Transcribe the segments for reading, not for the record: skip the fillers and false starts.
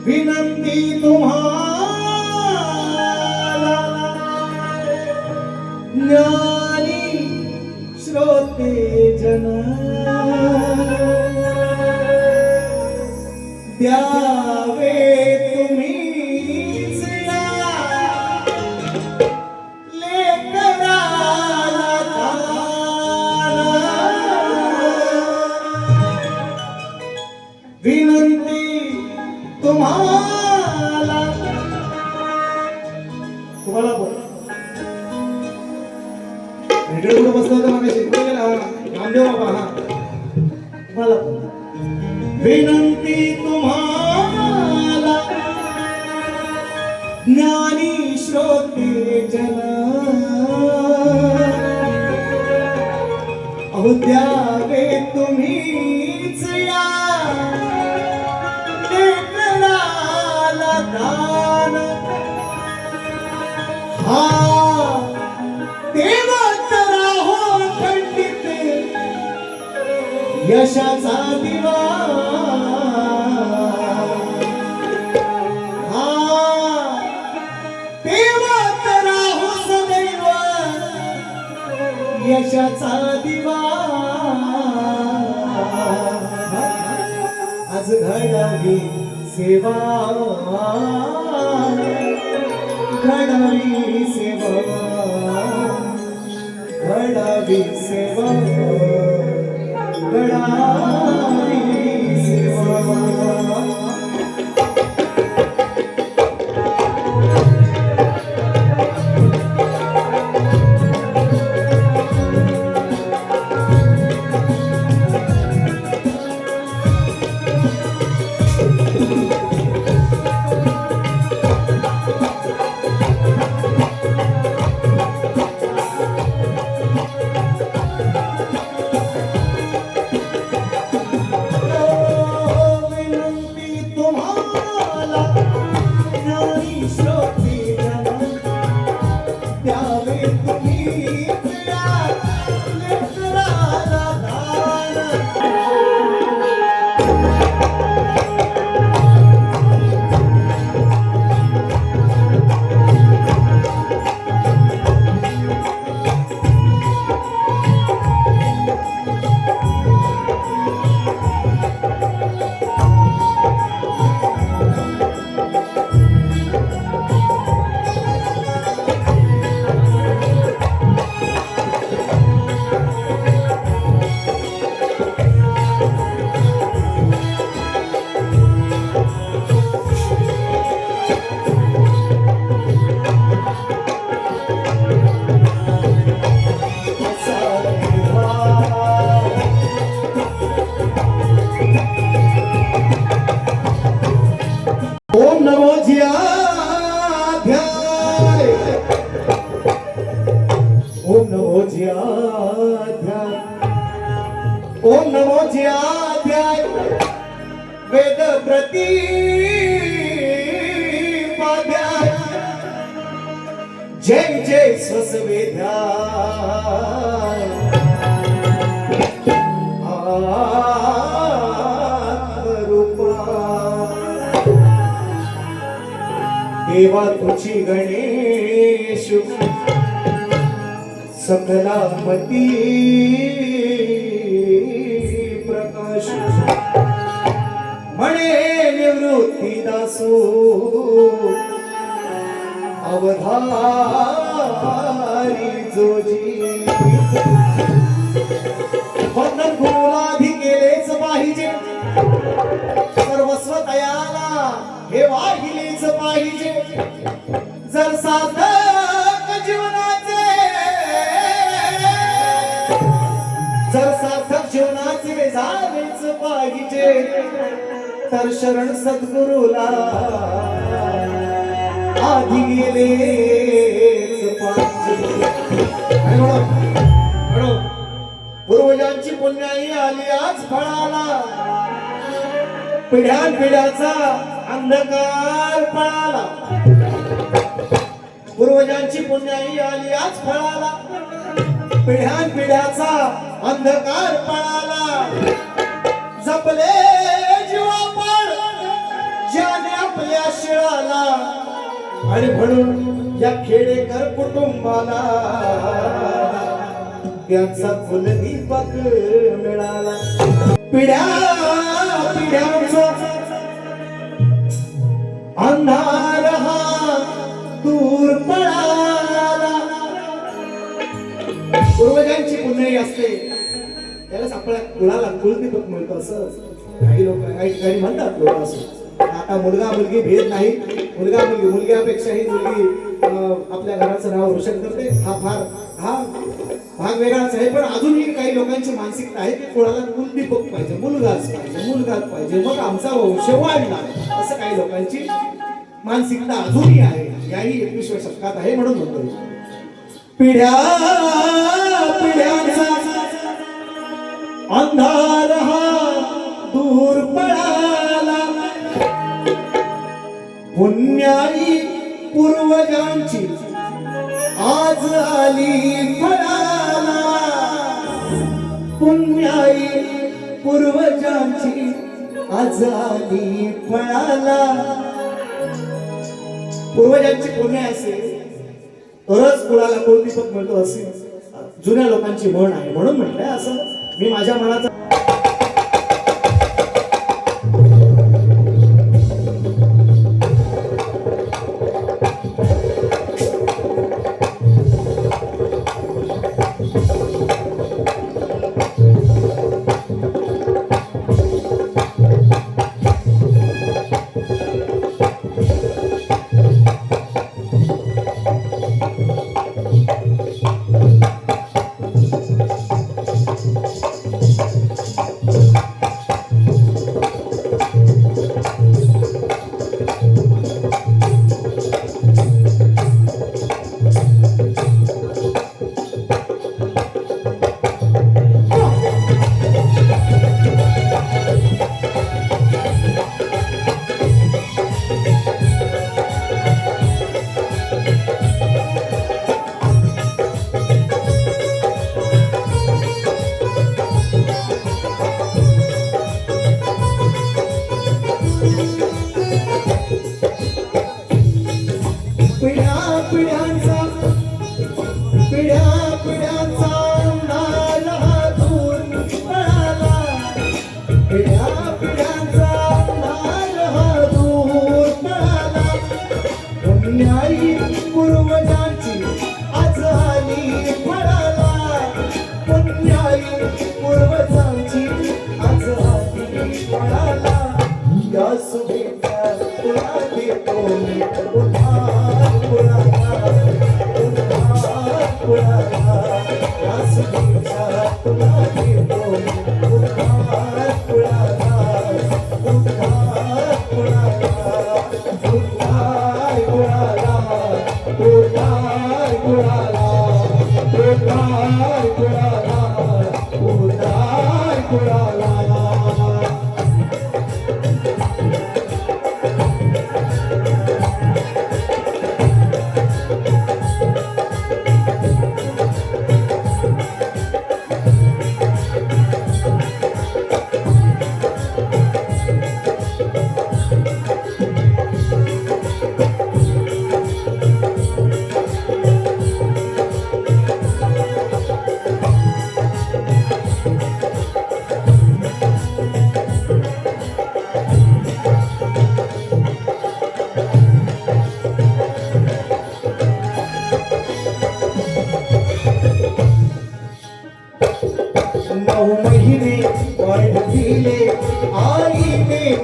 विनंती तुम्हाला ज्ञानी श्रोते जन द्यावे तुम्हीच या लेकराला विनंती तुम्हाला बोल इकडे कुठं बसला होता मग इकडे गेला रामदेव बाबा हा मला विनंती तुम्हाला ज्ञानी श्रोते जन अहो द्यावे तुम्हीच या लेकराला दान हा यशाचा दिवा हा तेव्हा तर राहू सदैव यशाचा दिवा आज घडावी सेवा घडावी सेवा घडावी सेवा घडावी सेवा ओम नमो ज्याध्याय ओम नमो ज्याध्याय ओम नमो ज्याध्याय वेद प्रतिपाध्याय जय जय स्वसवेध्याय देवा तुझी गणेश सकलापती प्रकाश म्हणे निवृत्ती दासो अवधारी जोजी बंधन गुरुलाधी केलेच पाहिजे सर्वस्व तयाला हे वाहिलेच पाहिजे जर साधक जीवनाचे झालेच पाहिजे तर शरण सद्गुरूला आधी गेलेच पाहिजे पूर्वजांची पुण्याई आली आज फळाला पिढ्यान पिढ्याचा अंधकार पळाला पूर्वजांची पुण्याई आली आज फळाला पिढ्यान पिढ्याचा अंधकार पळाला जपले जीवा आणि म्हणून या खेडेकर कुटुंबाला त्यांचा कुलदीपक मिळाला. पिढ्या पिढ्यांचा अंधार हा दूर पळाला. पूर्वजांची पुण्याई असते त्यालाच आपल्या कुळाला कुलदीपक मिळतं असं काही लोक काही ठिकाणी म्हणतात लोक असं. आता मुलगा मुलगी भेद नाही, मुलगा मुलगी मुलग्यापेक्षाही मुलगी आपल्या घराचं नाव रोशन करते. हा भाग वेगळाच आहे. पण अजूनही काही लोकांची मानसिकता आहे की कुळाला कुलदीपक पाहिजे, मुलगाच पाहिजे, मग आमचा वंश वाढला, असं काही लोकांची मानसिकता अजूनही आहे. याही 21व्या शतकात आहे. म्हणून म्हणतो पिढ्या पिढ्यांचा अंधार हा दूर पळाला. पुण्याई पूर्वजांची आज आली फळाला. पुण्याई पूर्वजांची आज आली फळाला. पूर्वजांची पुण्य असेल तरच कुळाला कुलदीपक मिळतो असे जुन्या लोकांची म्हण आहे. म्हणून म्हटलंय असं मी माझ्या मनाचा पूर्वजांची आज आली फळाला. पुण्याई पूर्वजांची आज आली फळाला. या शुभेच्छा तुला देतो मी पुन्हा कुळाला, पुन्हा कुळाला. या शुभेच्छा तुला देतो मी पुन्हा कुळाला, पुन्हा कुळाला, पुन्हा कुळाला.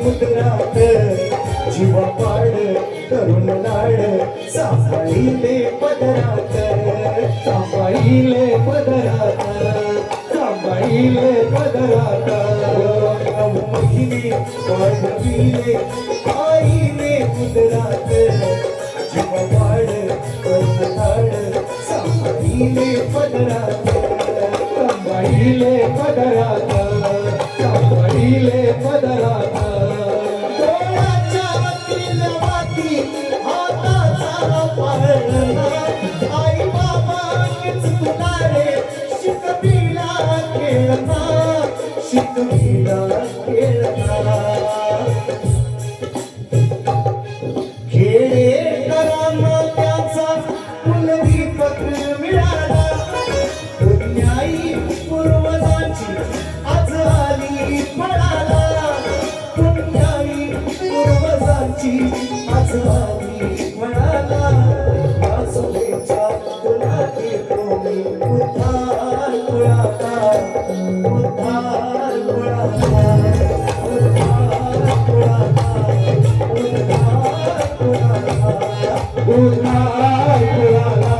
मुद्रात जीवा पाड तरुण लाड सांभाळीले पदरात, सांभाळीले पदरात, सांभाळीले पदरात. महिने वाढविले आईने मुद्रात जीवा पाड तरुण लाड सांभाळीले पदरात, सांभाळीले पदरात, सांभाळीले पदरात. आई बाबांनीच तुला रे शिकविला खेळता, शिकविला खेळता. खेडेकरांना नावाची आज आली म्हणाला या शुभेच्छा तुला देतो मी उद्धार कुळाचा उद्धार कुळाचा उद्धार कुळाचा उद्धार कुळाचा उद्धार कुळाला उद्धार कुळाला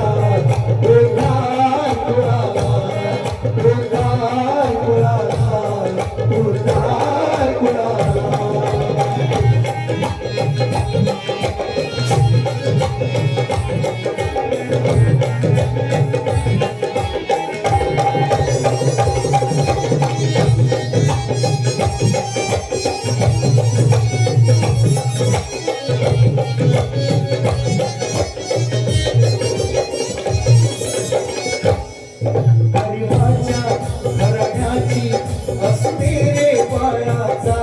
उद्धार कुळाला उद्धार कुळाला गरिबाच्या घराण्याची असते रे पायाचा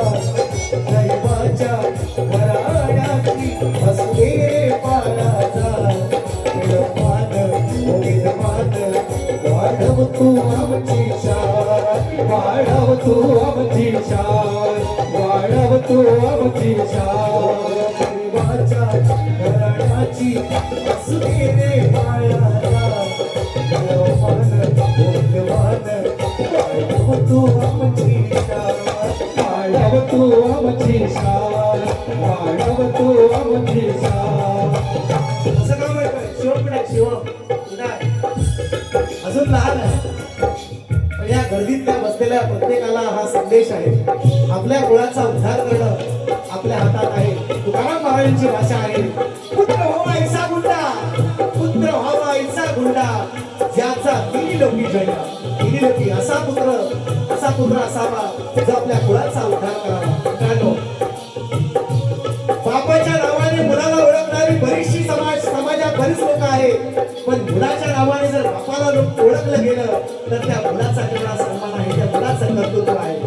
गरिबाच्या घराण्याची असते रे पायाचा मान वाढव तू आमची शान वाढव तू आमची शान वाढव तू आमची शान गरिबाच्या घराण्याची असते रे पायाचा वाढव तू आमची शान वाढव तू आमची शान वाढव तू आमची शान असं का म्हणतोय शिव अजून लहान आहे पण या गर्दीत त्या बसलेल्या प्रत्येकाला हा संदेश आहे आपल्या कुळाचा उद्धार करणं आपल्या हातात आहे तुकाराम महाराजांची भाषा आहे पुत्र व्हावा ऐसा गुंडा पुत्र व्हावा ऐसा गुंडा ज्याचा तिन्ही लोकी झेंडा तिन्ही लोकी असा पुत्र असावा जो आपल्या कुळाचा उद्धार करावा मित्रांनो बापाच्या नावाने मुलाला ओळखणारी बरीचशी समाजात बरीच लोक आहेत पण मुलाच्या नावाने जर बापाला लोक ओळखलं गेलं तर त्या मुलाचा केवढा सन्मान आहे त्या मुलाचं कर्तृत्व आहे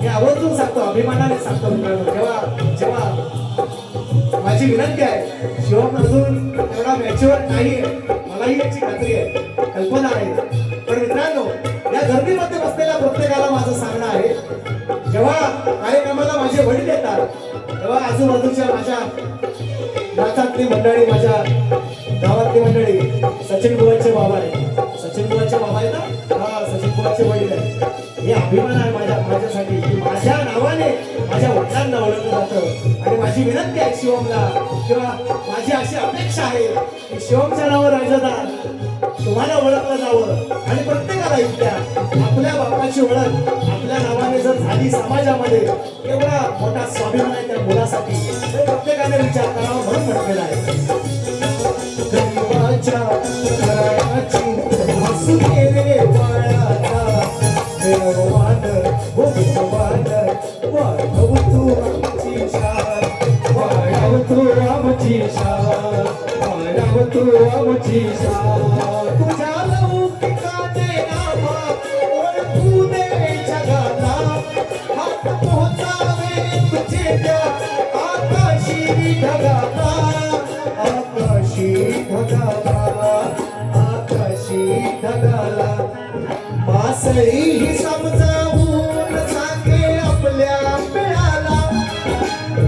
हे आवर्जून सांगतो अभिमानाने सांगतो मित्रांनो जेव्हा माझी विनंती आहे शिवम अजून तेवढा मॅच्युअर नाही मलाही याची खात्री आहे कल्पना आहे पण मित्रांनो या गर्दीमध्ये बसलेल्या प्रत्येकाला माझं सांगणं आहे जेव्हा कार्यक्रमाला माझे वडील येतात तेव्हा आजूबाजूच्या माझ्या नाचातली मंडळी माझ्या गावातली मंडळी सचिन बुवाचे बाबा आहे सचिन बुवाचे बाबा आहे ना हा सचिन बुवाचे वडील आहे हे अभिमान आहे माझ्यासाठी की माझ्या नावाने माझ्या वडिलांना ओळखलं जातं आणि माझी विनंती आहे शिवमला किंवा माझी अशी अपेक्षा आहे की शिवमच्या नावावर राजदार तुम्हाला ओळखलं जावं आणि प्रत्येकाला इथल्या आपल्या बापाची ओळख आपल्या नावाने जर झाली समाजामध्ये एवढा मोठा स्वाभिमान आहे त्या मुलासाठी तर प्रत्येकाने विचार करावा म्हणून म्हटलेला आहे गरिबाच्या घराण्याची हसू रे वाळाचा देवान भगवान वाढव तू आमची शान वाढव तू आमची शान वाढव तू आमची शान तुझ्या लौकिकाने नावा ओळखू दे जगाला हात पोहोचावे तुझे त्या आकाशी ढगाला आकाशी ढगाला आकाशी ढगाला मासळी ही समजावून सांगे आपल्या पिळाला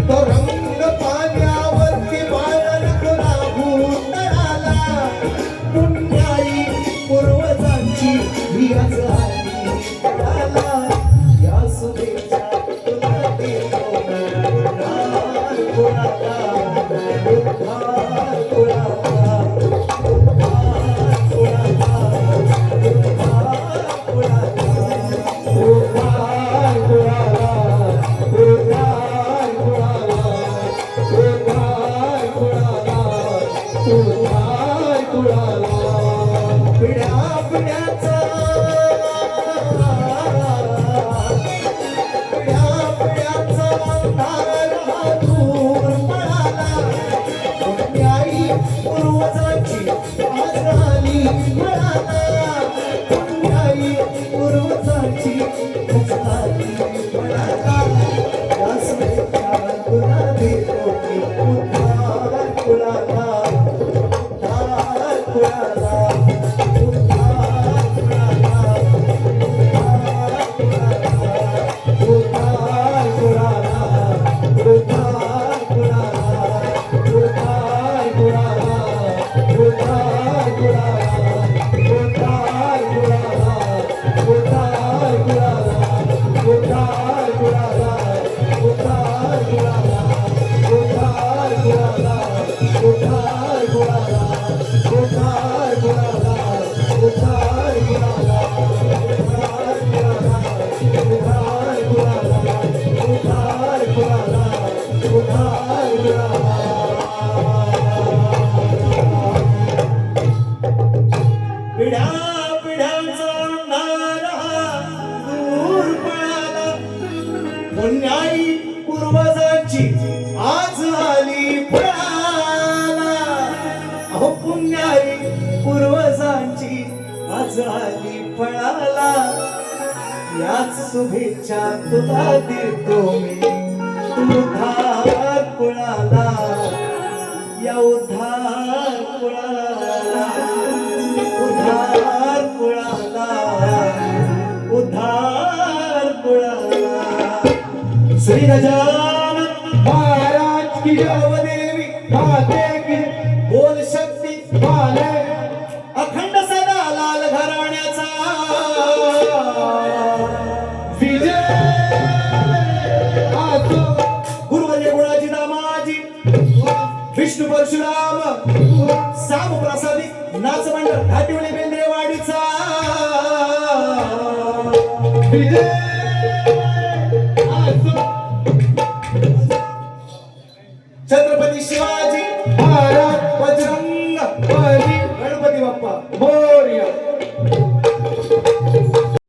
तो रंग पाण्यावरती बाळगला भूतळाला पुण्याई पूर्वजांची ही आज आली तळाला या शुभेच्छा तुला देतो उद्धार कुळाचा उद्धार कुळाचा उद्धार कुळाचा उद्धार कुळाचा उधार पिढ्या पिढ्यांचा अंधार दूर पळाला पुण्याई पूर्वजांची आज आली फळाला अहो पुण्याई पूर्वजांची आज आली फळाला याच शुभेच्छा तुला देतो मी तू उधार कुळाला या उधार कुळाला उधार कुळाला उधार कुळाला श्री गजानन महाराज की देवी माते की बोल शक्ती माले अखंड सदा लाल घराण्याचा विजय असो गुरुवर्य गुणाजी दामाजी विष्णू परशुराम साम प्रसादी नाच मंडळ घाटिवली बेंद्रेवाडीचा विजय असो छत्रपती शिवाजी महाराज बजरंग बली गणपती बाप्पा मोरया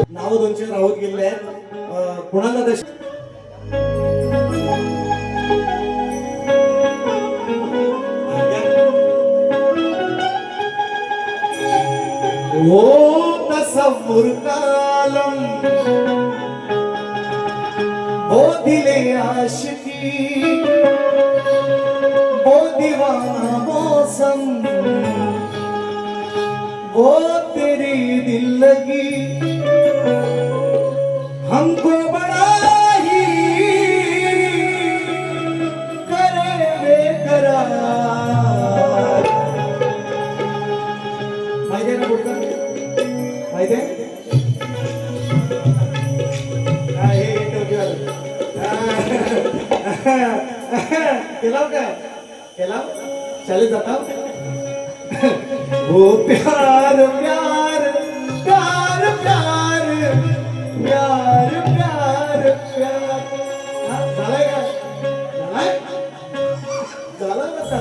नाव दोनशे राहत गेले आहेत कोणाला दश ओ तसव्वुर कालम ओ दिले आशिकी ओ दीवाना मौसम वो तेरी दिल लगी हमको बड़ा ही करे बेकरार माहिती आहे ना बोलता माहिती आहे केला का केला चालेल जाता वो प्यार प्यार प्यार प्यार प्यार प्यार प्यार झालाय का झालाय झाला कसा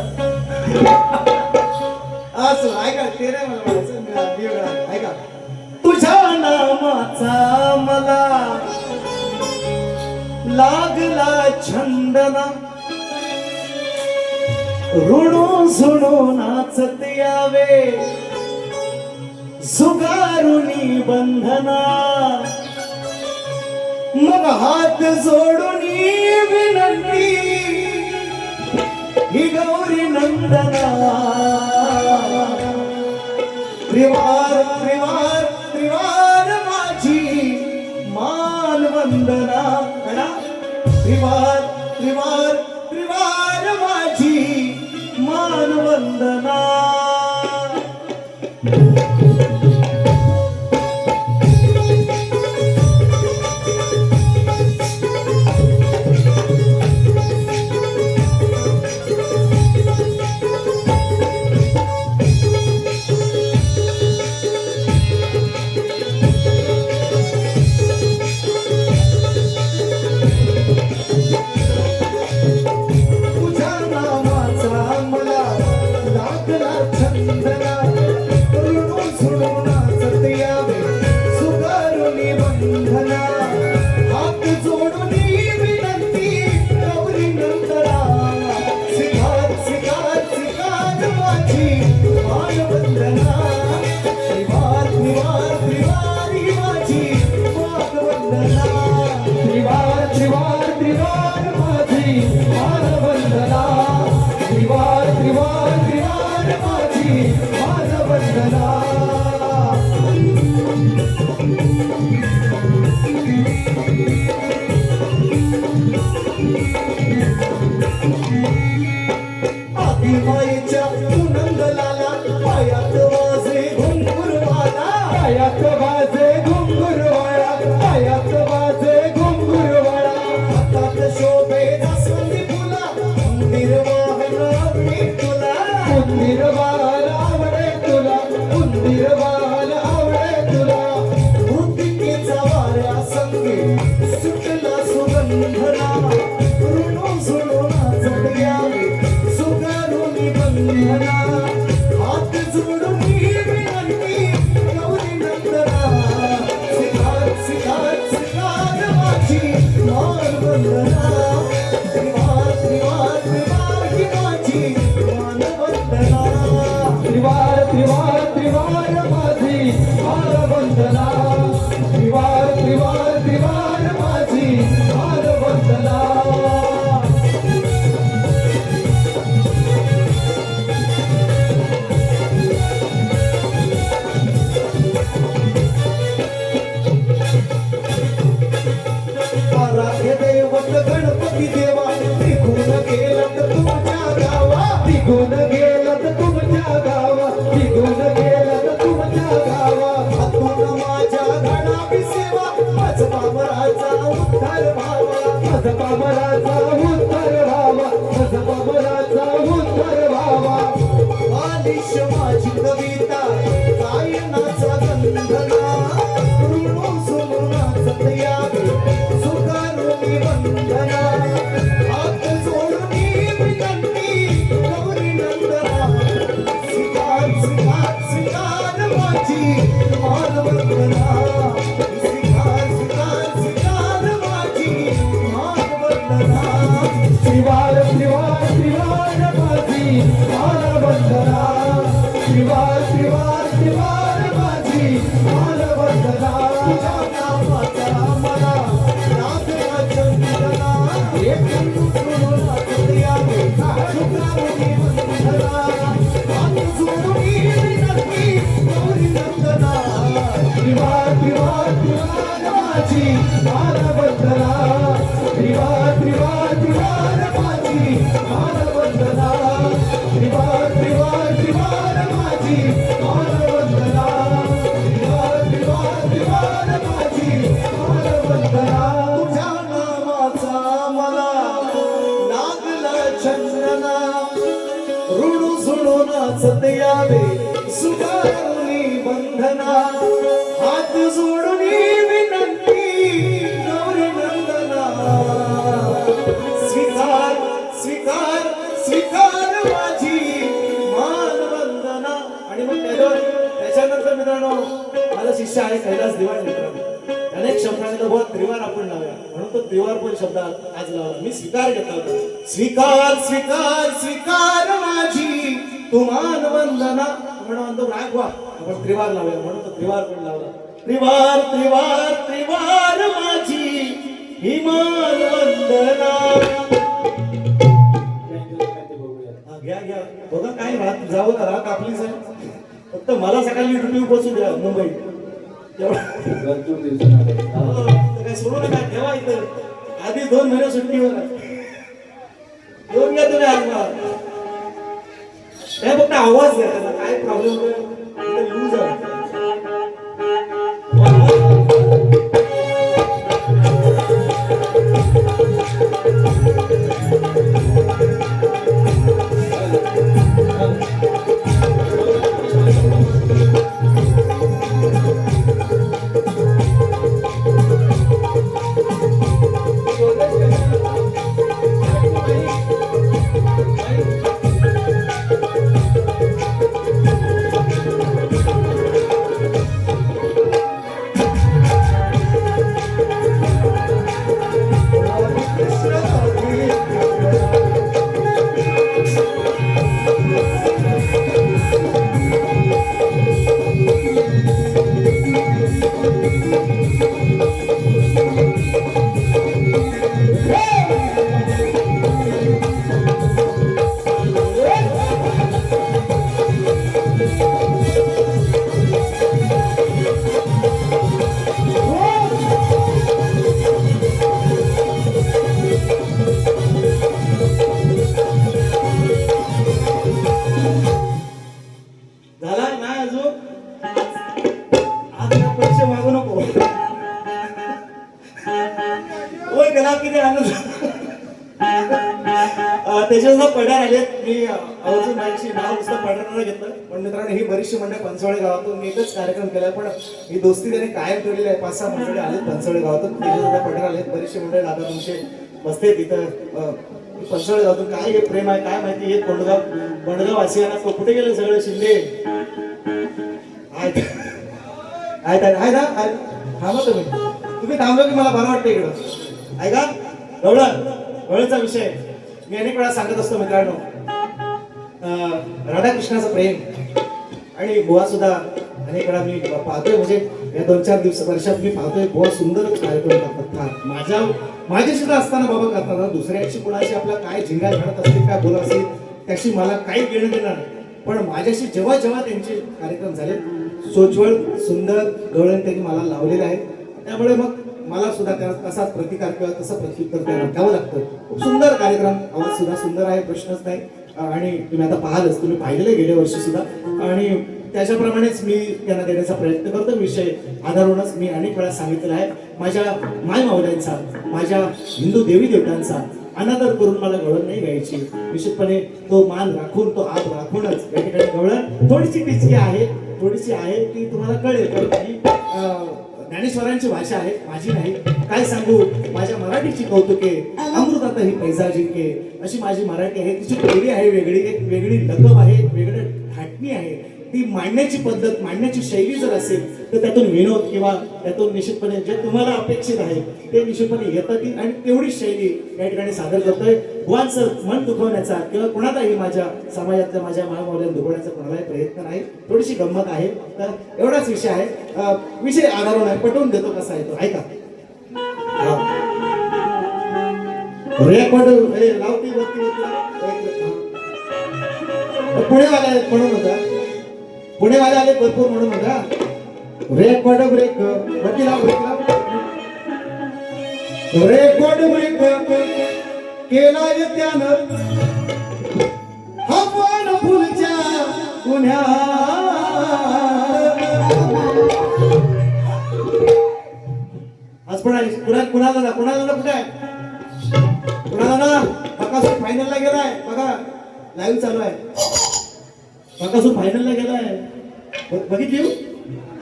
असं ऐका ते नाही मला म्हणायचं ऐका तुझ्या नामाचा मला लागला छंदना ऋणू झुणू नाचत यावे सुगारुनी बंधना मग हात जोडून विनंती ही गौरी नंदना त्रिवार त्रिवार त्रिवार माझी मान वंदना त्रिवार त्रिवार त्रिवार माझी मान वंदना सुटला सुगंधना ऋणू झुणू त्रिवार त्रिवार माझी हारवंदना त्रिवार त्रिवार त्रिवार माझी हारवंदना आराध्य दैवत गणपती देवा निघून गेलात तुमच्या गावा निघून गेलात तुमच्या गावा निघून गेलात तुमच्या गावा हातून माझ्या घडावी सेवा माझ बाबराचा उद्धार व्हावा माझ बाबराचा उद्धार व्हावा माझ बाबराचा उद्धार व्हावा आलिश माझी कविता गायनाचा गंधना ऋणू सुमनाच यावे सुकारुणी वंदना हात जोडून विनंती गौरी नंदना स्वीकार स्वीकार स्वीकार माझी मानवंदना स्वीकार स्वीकार स्वीकार माझी मानवंदना त्रिवार त्रिवार त्रिवार माझी हारवंदना त्रिवार त्रिवार त्रिवार माझी हारवंदना तुझ्या नावाचा मला राधना चंदना एक सुरून यावे सुकारुणी वंदना हात जोडून विनंती गौरी नंदना त्रिवार त्रिवार त्रिवार माझी हारवंदना त्रिवार त्रिवार त्रिवार माझी हारवंदना त्रिवार त्रिवार त्रिवार माझी हारवंदना त्रिवार त्रिवार त्रिवार माझी हारवंदना तुझ्या नावाचा मला लागला चंदना ऋणू झुणून यावे सुकारुणी बंधना हात जोडून विनंती गौरी नंदना स्वीकार स्वीकार स्वीकार माझी मानवंदना. आणि मग त्याच्यानंतर मित्रांनो माझा शिष्य आहे कैलास दिवाण मित्रांनो अनेक शब्दाने तो बहुत त्रिवार आपण लावूया म्हणून तो त्रिवार पण शब्द आज लावला मी स्वीकार घेतला होता स्वीकार स्वीकार स्वीकार माझी तुमान वंदना म्हणून तो राग वा आपण त्रिवार लावूया म्हणून तो त्रिवार पण लावला त्रिवार त्रिवार त्रिवार माझी हिमान वंदना. घ्या घ्या बघा काय रात जावं का रात आपलीच आहे फक्त मला सकाळी ड्युटी बसू द्या मुंबईत काय सोडू नका ठेवा इथं आधी 2 महिने सुट्टीवर येऊन घ्या तुम्ही आज मला फक्त आवाज द्या त्याचा काय प्रॉब्लेम होतोय लूज आहे त्याच्यावर पडार आलेत मी अजून माझी नाव नुसतं पडार घेतलं पण मित्रांनो ही बरीचशी मंडळ पंचवडे गावातून मी एकच कार्यक्रम केला पण ही दोस्ती त्याने कायम ठेवलेली आहे 5-6 मंडळी आलेत पंचवडे गावातून त्याच्यावर पडार आलेत बरीचशी मंडळी दादा तुमचे बसते तिथं पंचवडे गावातून काय हे प्रेम आहे काय माहिती हे बंडगाव वासियांना तो कुठे गेले सगळे शिंदे आहे ना थांबा तुम्ही थांबलो की मला बरं वाटतं इकडं ऐका गवळचा विषय मी अनेक वेळा सांगत असतो मित्रांनो राधाकृष्णाचं प्रेम आणि बुवा सुद्धा अनेक वेळा मी पाहतोय, म्हणजे या 2-4 वर्षात मी पाहतोय बुवा सुंदरच कार्यक्रम करतात फार. माझ्याशी सुद्धा असताना बाबा करताना दुसऱ्याची कोणाशी आपला काय झिंगा घडत असतील, काय बोलत असेल त्याशी मला काही घेणं देणार नाही. पण माझ्याशी जेव्हा जेव्हा त्यांचे कार्यक्रम झाले सोज्वळ सुंदर गवळण त्यांनी मला लावलेले आहे. त्यामुळे मग मला सुद्धा त्या तसाच प्रतिकार किंवा तसं प्रत्युत्तर त्यांना द्यावं लागतं. खूप सुंदर कार्यक्रम, आवाज सुद्धा सुंदर आहे, प्रश्नच नाही. आणि तुम्ही आता पाहालच, तुम्ही पाहिलेले गेल्या वर्षी सुद्धा, आणि त्याच्याप्रमाणेच मी त्यांना देण्याचा प्रयत्न करतो. विषय आधारूनच मी अनेक वेळा सांगितलेला आहे, माझ्या माय माऊल्यांचा, माझ्या हिंदू देवी देवतांचा अनादर करून मला गवळण नाही गायची. निश्चितपणे तो मान राखून, तो हात राखूनच या ठिकाणी गवळण थोडीशी टिचकी आहे, थोडीशी आहे, ती तुम्हाला कळेल. कारण ही ज्ञानेश्वरांची भाषा आहे, माझी नाही. काय सांगू, माझ्या मराठीची कौतुके अमृतात ही पैजा जिंके, अशी माझी मराठी आहे. तिची बोली आहे वेगळी, एक वेगळी लकब आहे, वेगळं धाटणी आहे. ती मांडण्याची पद्धत, मांडण्याची शैली जर असेल तर त्यातून विनोद किंवा त्यातून निश्चितपणे जे तुम्हाला अपेक्षित आहे ते निश्चितपणे येतात. आणि तेवढी शैली या ठिकाणी सादर करतोय. बुवांचं मन दुखवण्याचा किंवा कोणालाही माझ्या समाजातल्या माझ्या महामौल्यांना दुखवण्याचा कोणालाही प्रयत्न नाही. थोडीशी गंमत आहे, तर एवढाच विषय आहे. विषय आधारून आहे, पटवून देतो कसा आहे तो, ऐका. रेकॉर्ड लावती वरती पुणेवाले आहेत म्हणून होता, पुणेवाले आले भरपूर म्हणून होता. रेकॉर्ड ब्रेक वरती लाव, ब्रेक लाव. रेकॉर्ड ब्रेक केला त्यानं हवान फुलच्या पुण्यात. आज पण आहे कुणाला ना कुठे आहे, कुणाला ना बकासूर फायनलला गेलाय बघा, लाईव्ह चालू आहे. बकासूर फायनलला गेलाय, बघितली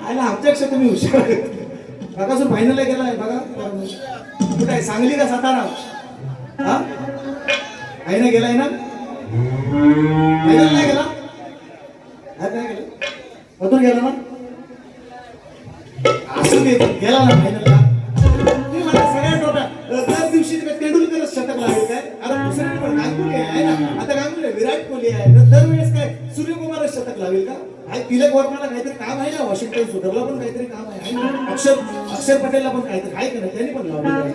आयला आमच्यापेक्षा तुम्ही हुशार आहे. बकासूर फायनलला गेलाय बघा. कुठे आहे, सांगली का सातारा? हा आहे ना, गेलाय ना फायनल, नाही गेला, नाही गेला, मधून गेला ना, असं ते गेला ना फायनलला. तुम्ही मला सगळ्या टोप्या दर दिवशी तेंडुलकर शतक लागेल काय? अरे दुसऱ्या पण गांगुली आहे ना, आता गांगुली विराट कोहली आहे, दरवेळेस काय सूर्यकुमार शतक लावेल का? तिलक वर्माला काहीतरी काम आहे ना, वॉशिंग्टन सुंदरला पण काहीतरी काम आहे ना, अक्षर पटेलला पण काहीतरी आहे का नाही, त्यांनी पण लावलेलं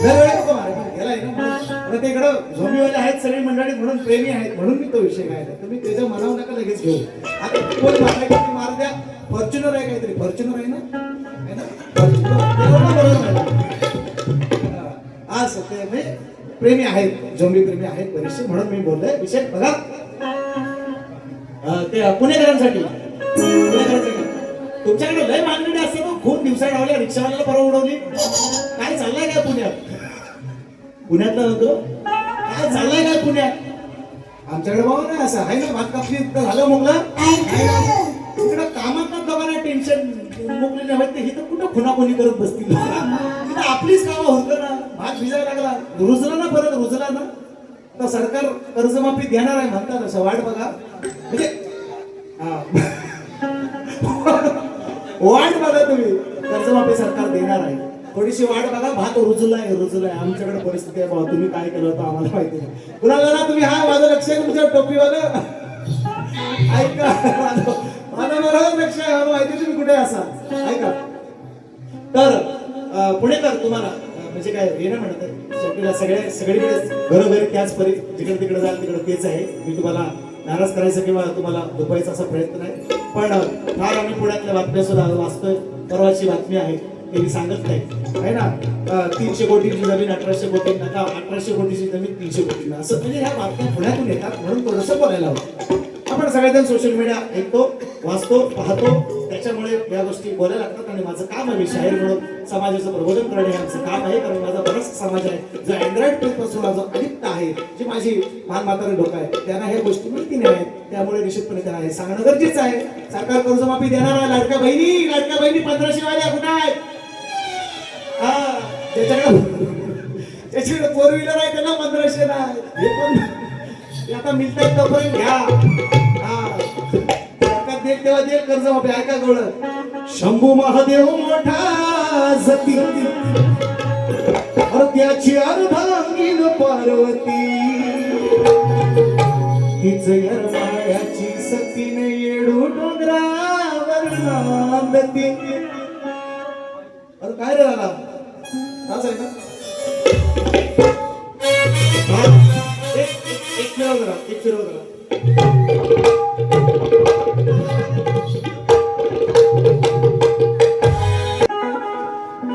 दरवेळेस नको मारे गेलाय ना. आता ते इकडं झोंबीवाले आहेत सगळी मंडळी, म्हणून प्रेमी आहेत, म्हणून मी तो विषय काय तुम्ही त्याच्या मनावर नका लगेच घेऊ. आता कोण मारला की मार द्या. फॉर्च्युनर आहे काहीतरी, फॉर्च्युनर आहे ना, असं ते म्हणजे प्रेमी आहेत, झोंबी प्रेमी आहेत बरेचसे, म्हणून मी बोललोय. विषय बघा, ते पुणेकरांसाठी तुमच्याकडे लय मागणी असते ना, खूप दिवसा डावल्या, रिक्षावाल्याला परवा उडवली. काय चाललंय काय पुण्यात? पुण्यातलं होतो काय चाललंय काय पुण्यात? आमच्याकडे बाबा नाही असं आहे ना, भात कापली झालं मोगला इकडं कामात दोघांना टेन्शन मोकलेले हवेत, हे तर कुठं खुनाखुनी करत बसतील. तिथं आपलीच कामं होतं ना, भात भिजायला लागला, रुजला ना, परत रुजला ना, तर सरकार कर्जमाफी देणार आहे म्हणतात, असं वाट बघा. म्हणजे वाट बघा तुम्ही, कर्जमाफी सरकार देणार आहे, थोडीशी वाट बघा. भात रुजलाय, आमच्याकडे परिस्थिती आहे बाबा, तुम्ही काय केलं होतं आम्हाला माहिती नाही. कुणाला ना तुम्ही हा माझं लक्ष आहे तुमच्या टोपीवालं, ऐका माझं बरोबर लक्ष आहे, माहिती तुम्ही कुठे असाल, ऐका. तर पुणेकर तुम्हाला म्हणजे काय हे ना म्हणत सगळीकडे घरोघरी त्याच परी, जिकडे तिकडे जाल तिकडे तेच आहे. मी तुम्हाला नाराज करायचं किंवा तुम्हाला दुपायचा असा प्रयत्न नाही, पण फार आम्ही पुण्यातल्या बातम्या सुद्धा वाचतोय. परवाची बातमी आहे ते मी सांगत नाही आहे ना, 300 कोटीची जमीन 1800 कोटी, नका 1800 कोटीची जमीन 300 कोटी, असं म्हणजे ह्या बातम्या पुण्यातून येतात, म्हणून थोडंसं बोलायला हवं. आपण सगळेजण सोशल मीडिया ऐकतो, वाचतो, पाहतो, त्याच्यामुळे या गोष्टी बोलायला लागतात. आणि माझं काम आहे, मी शाहीर म्हणून समाजाचं प्रबोधन करणे हे आमचं काम आहे. कारण माझा बराच समाज आहे जो अँड्रॉइड पासून जो अलिप्त आहे, जी माझी मान म्हातारी लोक आहेत, त्यांना ह्या गोष्टी माहिती नाही आहेत. त्यामुळे निश्चितपणे त्यांना हे सांगणं गरजेचं आहे. सरकार कर्जमाफी देणार आहे. लाडक्या बहिणी 1500 वाल्या कुठे आहेत? हा, ज्याच्याकडे 4 व्हीलर आहे त्याला 1500 नाही. हे पण आता मिळतात तोपर्यंत घ्या. तेव्हा दे कर्जमाफी. ऐका गोळ, शंभू महादेव मोठा जती, त्याची अर्धांगीन पार्वती, हीच यरमाळ्याची सतीन येडू डोंगरावर नांदती. अरे काय रे दादा, तास आहे का? हा, एक फिरव जरा, एक फिरव जरा.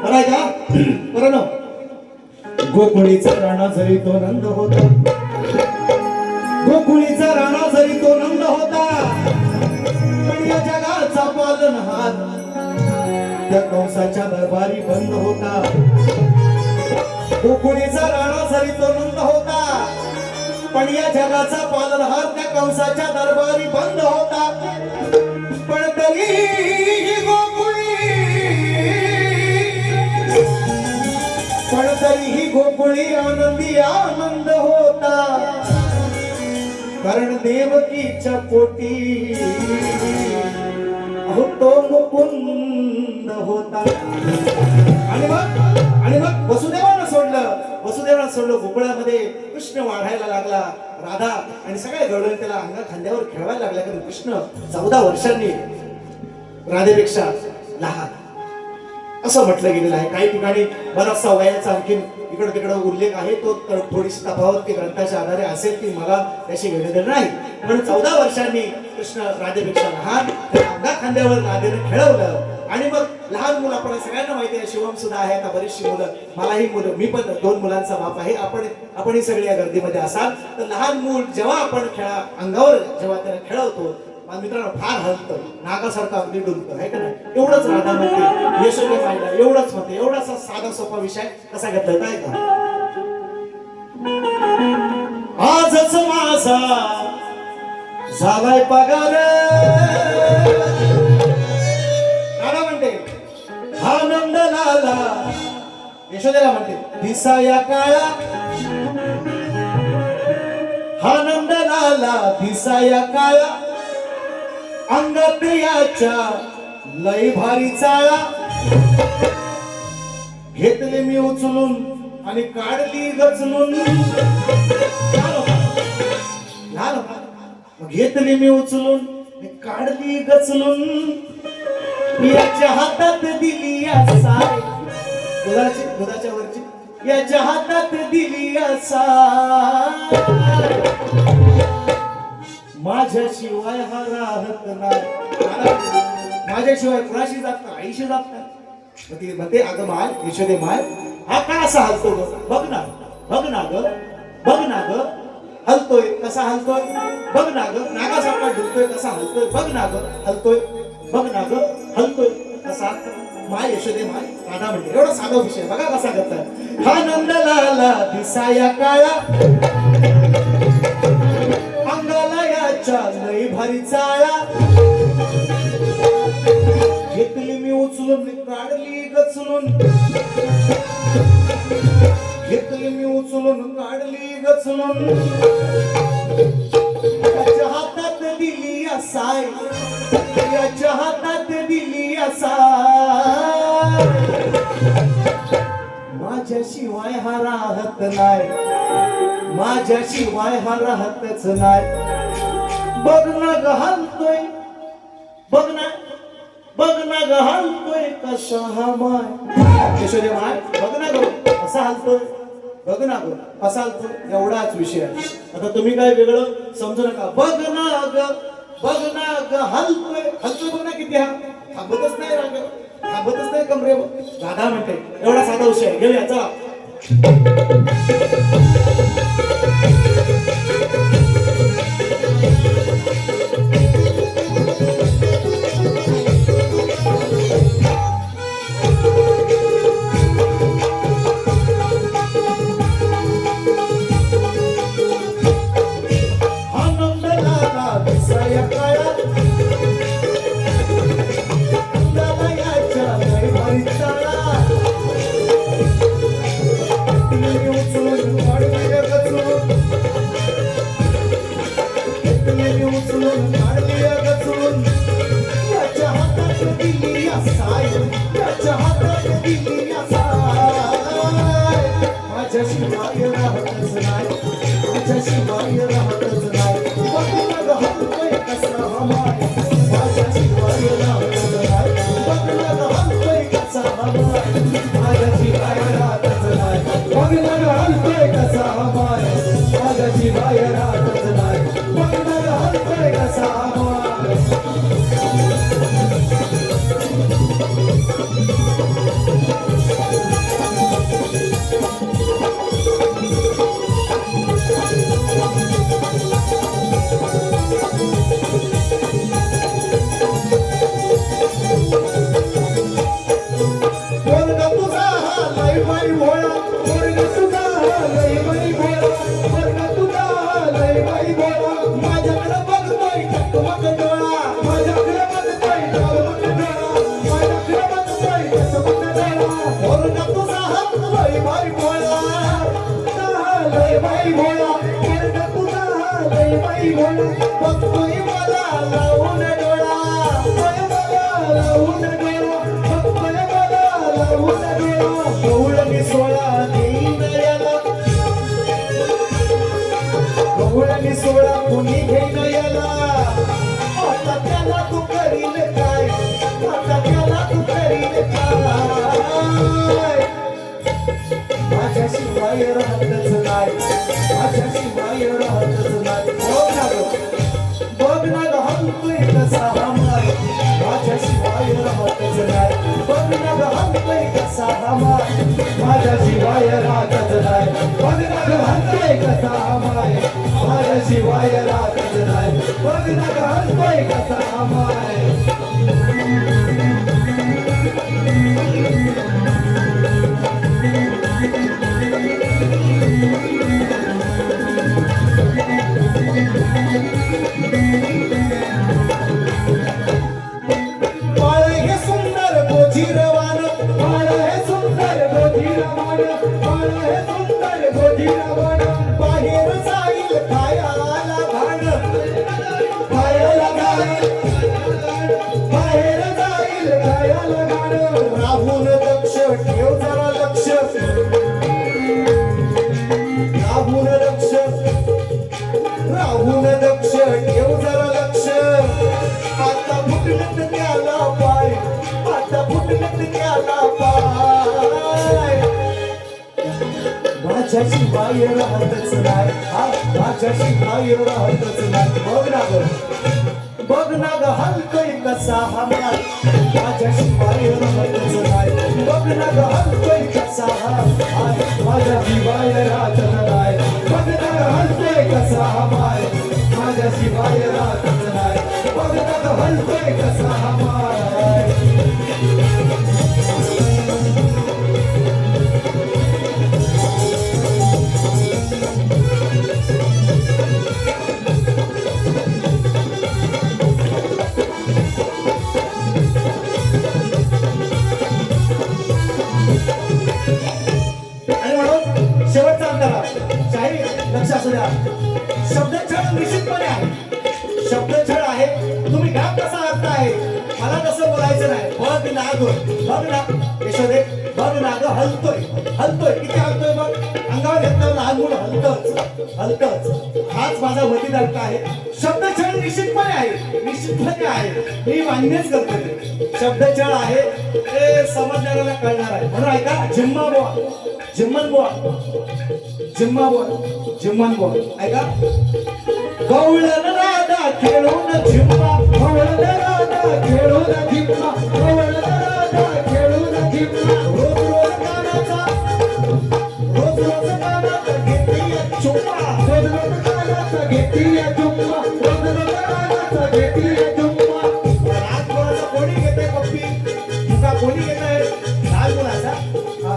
बरं का? बरं ना. गोकुळीचा राणा जरी तो नंद होता, गोकुळीचा राणा जरी तो नंद होता, पण या जगाचा पालनहार त्या कंसाच्या दरबारी बंद होता. गोकुळीचा राणा जरी तो नंद होता, पण या जगाचा पालनहार त्या कंसाच्या दरबारी बंद होता. पण तरीही गोकुळी आनंदी आनंद होता, कारण देवकीच्या पोटी अहो तो मुकुंद होता. आणि मग वसुदेवानं सोडलं गोकुळामध्ये कृष्ण वाढायला लागला. राधा आणि सगळ्या गवळण त्याला अंगा खांद्यावर खेळवायला लागला, कारण कृष्ण 14 वर्षांनी राधेपेक्षा लहान असं म्हटलं गेलेलं आहे. काही ठिकाणी बराचसा वयाचा आणखीन इकडं तिकडं उल्लेख आहे, तो थोडीशी तफावत ती ग्रंथाच्या आधारे असेल, ती मला त्याशी घेणं नाही. पण 14 वर्षांनी कृष्ण राधेपेक्षा लहान अंगा खांद्यावर राधेने खेळवलं. आणि मग लहान मुलं, आपण सगळ्यांना माहिती आहे, शिवम सुद्धा आहे, आता बरीचशी मुलं, मलाही मुलं, मी पण 2 मुलांचा बाप आहे. आपणही सगळे या गर्दीमध्ये असाल तर लहान मूल जेव्हा आपण अंगावर जेव्हा त्याला खेळवतो, मित्रांनो फार हलतं, नागासारखं अगदी डुलतं आहे का नाही. एवढंच राधा म्हणते, यशोदे मायला एवढंच म्हणते. एवढासा साधा सोपा विषय कसा घेतला काय का? आजच माझा झालाय पगार, राधा म्हणते आनंद लाला, यशोदेला म्हणते दिसाया काळा, आनंद लाला दिसाया काळा, अंगात याच्या लय भारी चाळा, घेतले मी उचलून आणि काढली गचलून. घेतली मी उचलून काढली गचलून, याच्या हातात दिली या साय, दुधाच्या वरची, याच्या हातात दिली या साय, माझ्याशिवाय हा राहत नाही. माझ्याशिवाय कुणाशी जात नाही, आईशी जात नाही. म्हणते अगं माय, यशोदे माय, हा का असा हलतो ग? बघ ना ग, बघ ना ग, हलतोय कसा हलतोय, बघ ना ग, नागासारखा ढुलतोय कसा हलतोय, बघ ना ग, हलतोय, बघ ना ग, हलतोय कसा. माय यशोदे माय, राधा म्हणते एवढा साधा विषय बघा कसा करतात. हा नंद लाला दिसाया काळा, अंगाला याच्या लई भारी चाळा, घेतली मी उचलून काढली गचलून, घेतली मी उचलून काढली गचलून, याच्या हातात दिली या साय, याच्या हातात दिली या साय, माझ्याशिवाय हा राहत नाही, माझ्याशिवाय हा राहतच नाही. बघ ना ग हलतोय, बघ ना ग हलतोय कसा हा माय, यशोदे माय बघ ना ग कसा हलतोय, बघ ना ग कसा हलतोय. एवढाच विषय आहे. आता तुम्ही काय वेगळं समजू नका. बघ ना ग हलतोय, बघ ना किती, हा थांबतच नाही, राग थांबतच नाही कमरे. राधा म्हणते एवढा साधा विषय घेऊया चला. Thank you. माझ्याशिवाय राहतच नाही बघणार हलतोय कसा माय पोरगा तुझा हा लय बाई भोळा पोरगा तुझा लय बाई भोळा पोरगा तुझा लय बाई भोळा माझ्याकडे बघतोय टकमक डोळा माझ्याकडे बघतोय टकमक डोळा माझ्याकडे बघतोय टकमक डोळा पोरगा तुझा हा लय बाई भोळा लय बाई भोळा पोरगा तुझा लय बाई भोळा बघतोय मला लावून डोळा बघतोय मला लावून डोळा बघतोय मला लावून डोळा गवळणी सोळा देईन याला गवळणी सोळा कुणी घेईन याला आता त्याला तू करील काय आता त्याला तू करील काय माझ्याशिवाय राहतच नाही माझ्याशिवाय राहतच नाही बघ ना ग हलतोय कसा हा माय माझ्याशिवाय राहतच नाही बघ ना ग हलतोय कसा हा माय माझ्याशिवाय राहतच नाही बघ ना ग हलतोय कसा माय माझ्याशिवाय राहतच नाही बघ ना ग हलतोय कसा माय बाळ हे सुंदर गोजीरवान बाळ हे सुंदर गोधीरवाण बाळ हे सुंदर गोधीरवाण बाहेर जाईल खायाला घाण खायला जाईल बाहेर जाईल खायला गाण राहून दक्ष ठेव जरा लक्ष राहून दक्ष ठेव जरा लक्ष आता फुटलत त्याला पाय आता फुटलत त्याला पाय माझ्याशिवाय राहतच नाही हा माझ्याशिवाय राहतच नाही बघ ना ग हलतोय कसा हा माय माझ्याशिवाय राहतच नाही बघ ना ग हलतोय कसा हा माय माझ्याशिवाय राहतच नाही बघ ना ग हलतोय कसा माय माझ्याशिवाय राहतच नाही बघ ना ग हलतोय कसा माय आणि म्हणून शेवटचा अंतरा शाही लक्ष असू द्या शब्दछळ निश्चितपणे आहे शब्दछळ आहे तुम्ही घाम कसा अर्थ आहे मला तसं बोलायचं नाही बघ ना यशोदे बघ ना ग हलतोय किती हलतोय बघ अंगावर घेतलं लहान मुलं हलतच हाच माझा वतीत अर्थ आहे शब्दछळ निश्चितपणे आहे मी मान्यच करतो ते. शब्दछळ आहे ते समजणाऱ्याला कळणार आहे म्हणून ऐका जिम्मन बुवा ऐका गवळण राधा खेळून झिम्मा गवळण राधा खेळून झिम्मा गवळण राधा खेळून झिम्मा रोज कानात घेते चुम्मा घेतीय चुम्मा घेतीय चुम्मा राज कोणाचा कोणी घेते पप्पी तुका कोणी घेत आहे राज कोणाचा हा